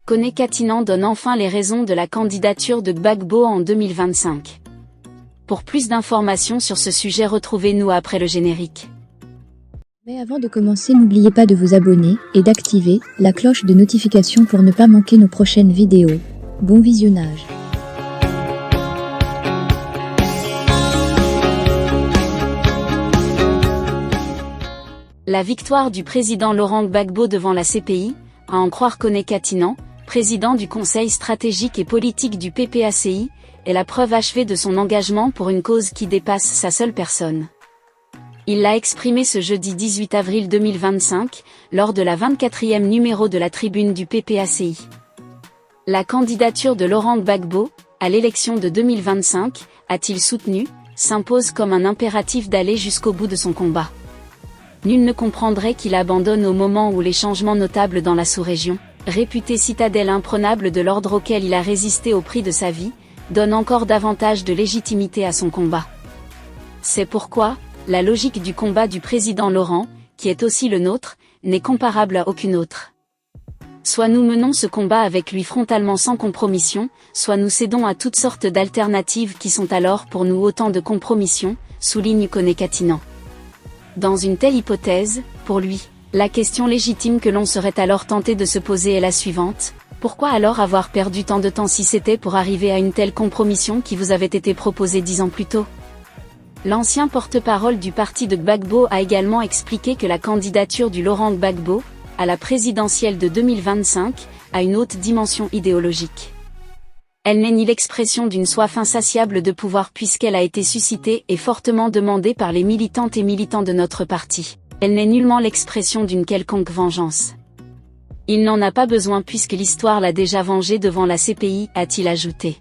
Kone Katinan donne enfin les raisons de la candidature de Gbagbo en 2025. Pour plus d'informations sur ce sujet, retrouvez-nous après le générique. Mais avant de commencer, n'oubliez pas de vous abonner et d'activer la cloche de notification pour ne pas manquer nos prochaines vidéos. Bon visionnage. La victoire du président Laurent Gbagbo devant la CPI, à en croire Kone Katinan, président du Conseil stratégique et politique du PPACI, est la preuve achevée de son engagement pour une cause qui dépasse sa seule personne. Il l'a exprimé ce jeudi 18 avril 2025, lors de la 24e numéro de la tribune du PPACI. La candidature de Laurent Gbagbo, à l'élection de 2025, a-t-il soutenu, s'impose comme un impératif d'aller jusqu'au bout de son combat. Nul ne comprendrait qu'il abandonne au moment où les changements notables dans la sous-région, réputée citadelle imprenable de l'ordre auquel il a résisté au prix de sa vie, donnent encore davantage de légitimité à son combat. C'est pourquoi, la logique du combat du président Laurent, qui est aussi le nôtre, n'est comparable à aucune autre. Soit nous menons ce combat avec lui frontalement sans compromission, soit nous cédons à toutes sortes d'alternatives qui sont alors pour nous autant de compromissions, souligne Kone Katinan. Dans une telle hypothèse, pour lui, la question légitime que l'on serait alors tenté de se poser est la suivante: pourquoi alors avoir perdu tant de temps si c'était pour arriver à une telle compromission qui vous avait été proposée 10 ans plus tôt? L'ancien porte-parole du parti de Gbagbo a également expliqué que la candidature du Laurent Gbagbo, à la présidentielle de 2025, a une haute dimension idéologique. Elle n'est ni l'expression d'une soif insatiable de pouvoir puisqu'elle a été suscitée et fortement demandée par les militantes et militants de notre parti. Elle n'est nullement l'expression d'une quelconque vengeance. Il n'en a pas besoin puisque l'histoire l'a déjà vengé devant la CPI, a-t-il ajouté.